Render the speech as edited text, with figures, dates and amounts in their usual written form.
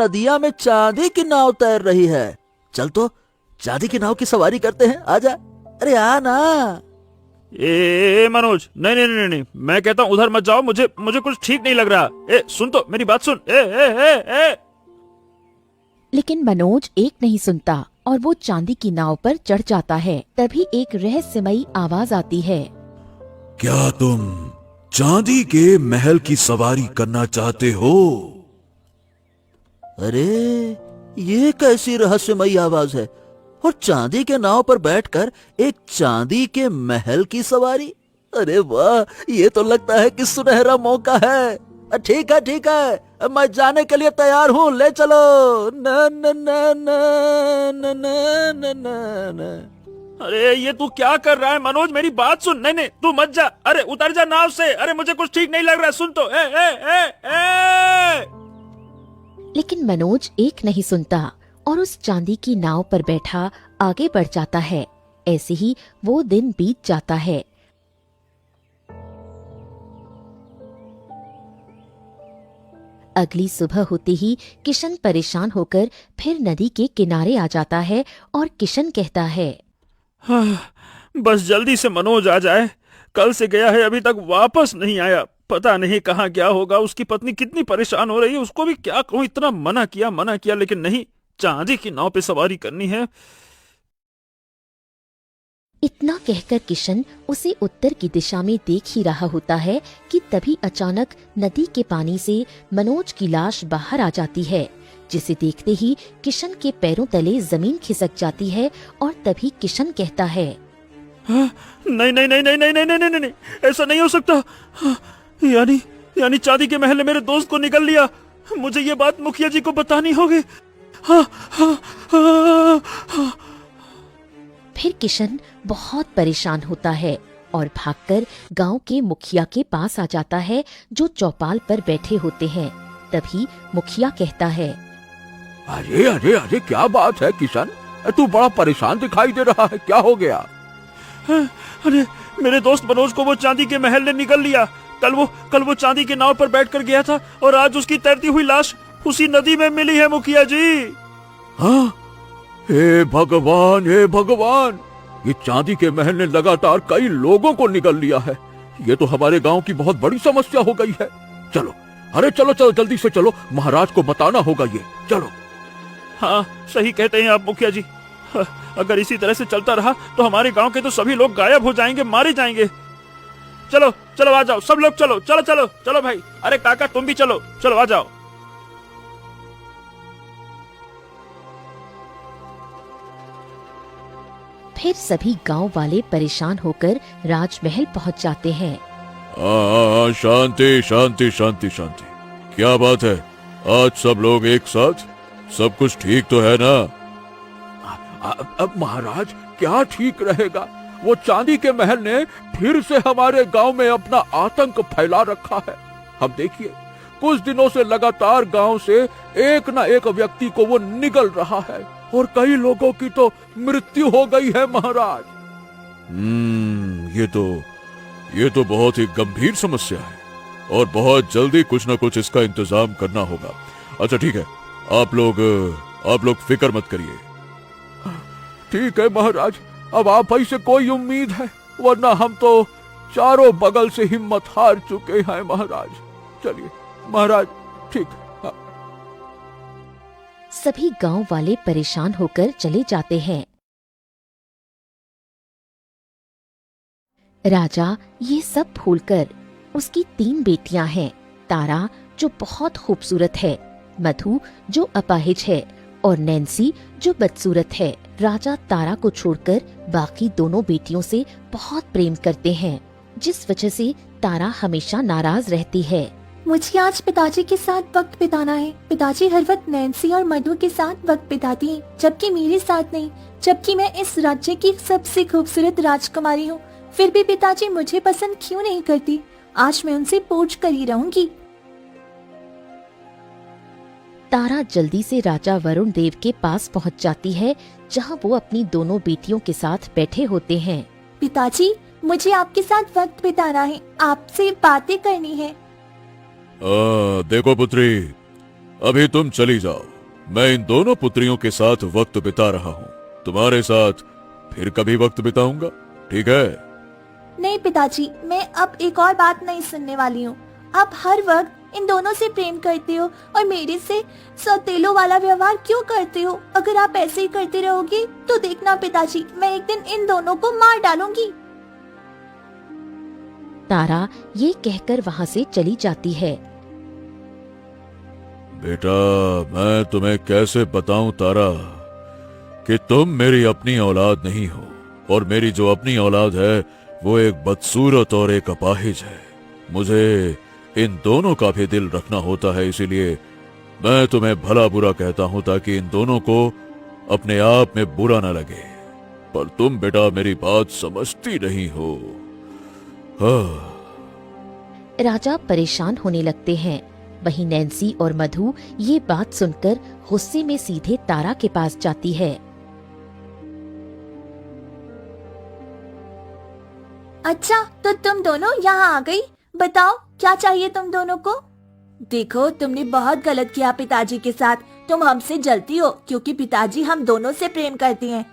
नदिया में चांदी की नाव तैर रही है। चल तो चांदी की नाव की सवारी करते हैं, आजा। अरे आ ना। मनोज, नहीं नहीं नहीं नहीं, मैं कहता हूँ उधर मत जाओ, मुझे मुझे कुछ ठीक नहीं लग रहा। सुन तो, मेरी बात सुन। ए लेकिन मनोज एक नहीं सुनता और वो चांदी की नाव पर चढ़ जाता है। तभी एक रहस्यमयी आवाज आती है। क्या तुम चांदी के महल की सवारी करना चाहते हो? अरे ये कैसी रहस्यमयी आवाज है? और चांदी के नाव पर बैठकर एक चांदी के महल की सवारी? अरे वाह, ये तो लगता है कि सुनहरा मौका है। ठीक है ठीक है, मैं जाने के लिए तैयार हूँ, ले चलो। न न न न न न न न। अरे ये तू क्या कर रहा है मनोज, मेरी बात सुन। नहीं नहीं, तू मत जा। अरे उतर जा नाव से। अरे मुझे कुछ ठीक नहीं लग रहा, सुन तो। ए लेकिन मनोज एक नहीं सुनता और उस चांदी की नाव पर बैठा आगे बढ़ जाता है। ऐसे ही वो दिन बीत जाता है। अगली सुबह होते ही किशन परेशान होकर फिर नदी के किनारे आ जाता है और किशन कहता है, बस जल्दी से मनोज आ जाए। कल से गया है, अभी तक वापस नहीं आया। पता नहीं कहाँ गया होगा। उसकी पत्नी कितनी परेशान हो रही है, उसको भी क्या कहूँ। इतना मना किया लेकिन नहीं, चांदी की नाव पे सवारी करनी है। इतना कहकर किशन उसे उत्तर की दिशा में देख ही रहा होता है कि तभी अचानक नदी के पानी से मनोज की लाश बाहर आ जाती है, जिसे देखते ही किशन के पैरों तले जमीन खिसक जाती है। और तभी किशन कहता है, नहीं नहीं नहीं नहीं नहीं नहीं नहीं नहीं, ऐसा नहीं हो सकता। यानी चांदी के महल ने मेरे दोस्त को निगल लिया। मुझे ये बात मुखिया जी को बतानी होगी। फिर किशन बहुत परेशान होता है और भागकर गांव के मुखिया के पास आ जाता है, जो चौपाल पर बैठे होते हैं। तभी मुखिया कहता है, अरे अरे अरे, क्या बात है किशन? तू बड़ा परेशान दिखाई दे रहा है, क्या हो गया? अरे मेरे दोस्त मनोज को वो चांदी के महल ने निगल लिया। कल वो चांदी की नाव पर बैठकर गया था और आज उसकी तैरती हुई लाश उसी नदी में मिली है मुखिया जी। हाँ? हे भगवान, हे भगवान, ये चांदी के महल ने लगातार कई लोगों को निगल लिया है। ये तो हमारे गांव की बहुत बड़ी समस्या हो गई है। चलो, अरे चलो चलो, जल्दी से चलो, महाराज को बताना होगा ये। चलो। हाँ, सही कहते हैं आप मुखिया जी। अगर इसी तरह से चलता रहा तो हमारे गांव के तो सभी लोग गायब हो जाएंगे, मारे जाएंगे। चलो चलो, आ जाओ सब लोग, चलो चलो चलो चलो भाई। अरे काका तुम भी चलो, चलो आ जाओ। फिर सभी गांव वाले परेशान होकर राजमहल पहुंच जाते हैं। शांति शांति शांति शांति। क्या बात है, आज सब लोग एक साथ? सब कुछ ठीक तो है ना? अब महाराज, क्या ठीक रहेगा? वो चांदी के महल ने फिर से हमारे गांव में अपना आतंक फैला रखा है। अब देखिए, कुछ दिनों से लगातार गांव से एक न एक व्यक्ति को वो निगल रहा है और कई लोगों की तो मृत्यु हो गई है महाराज। ये तो बहुत ही गंभीर समस्या है और बहुत जल्दी कुछ न कुछ इसका इंतजाम करना होगा। अच्छा ठीक है, आप लोग फिक्र मत करिए। ठीक है महाराज, अब आप ही से कोई उम्मीद है, वरना हम तो चारों बगल से हिम्मत हार चुके हैं महाराज। चलिए महाराज, ठीक है। सभी गांव वाले परेशान होकर चले जाते हैं। राजा ये सब भूलकर, उसकी 3 बेटियां हैं, तारा जो बहुत खूबसूरत है, मधु जो अपाहिज है और नैन्सी जो बदसूरत है, राजा तारा को छोड़कर बाकी दोनों बेटियों से बहुत प्रेम करते हैं, जिस वजह से तारा हमेशा नाराज रहती है। मुझे आज पिताजी के साथ वक्त बिताना है। पिताजी हर वक्त नैन्सी और मधु के साथ वक्त बिताती हैं, जबकि मेरे साथ नहीं, जबकि मैं इस राज्य की सबसे खूबसूरत राजकुमारी हूँ। फिर भी पिताजी मुझे पसंद क्यों नहीं करती? आज मैं उनसे पूछ कर ही रहूंगी। तारा जल्दी से राजा वरुण देव के पास पहुंच जाती है, जहां वो अपनी दोनों बेटियों के साथ बैठे होते हैं। पिताजी, मुझे आपके साथ वक्त बिताना है, आपसे बातें करनी है। देखो पुत्री, अभी तुम चली जाओ। मैं इन दोनों पुत्रियों के साथ वक्त बिता रहा हूँ। तुम्हारे साथ फिर कभी वक्त बिताऊंगा, ठीक है? नहीं पिताजी, मैं अब एक और बात नहीं सुनने वाली हूँ। आप हर वक्त इन दोनों से प्रेम करते हो और मेरे से सौतेलों वाला व्यवहार क्यों करते हो? अगर आप ऐसे ही करते रहोगे तो देखना पिताजी, मैं एक दिन इन दोनों को मार डालूंगी। तारा ये कहकर वहाँ से चली जाती है। बेटा, मैं तुम्हें कैसे बताऊं तारा कि तुम मेरी अपनी औलाद नहीं हो, और मेरी जो अपनी औलाद है वो एक बदसूरत और एक अपाहिज है। मुझे इन दोनों का भी दिल रखना होता है, इसीलिए मैं तुम्हें भला बुरा कहता हूं ताकि इन दोनों को अपने आप में बुरा न लगे। पर तुम बेटा मेरी बात समझती नहीं हो। हाँ। राजा परेशान होने लगते हैं। वहीं नैन्सी और मधु ये बात सुनकर गुस्से में सीधे तारा के पास जाती है। अच्छा, तो तुम दोनों यहाँ आ गई। बताओ क्या चाहिए तुम दोनों को? देखो, तुमने बहुत गलत किया पिताजी के साथ। तुम हमसे जलती हो क्योंकि पिताजी हम दोनों से प्रेम करती हैं।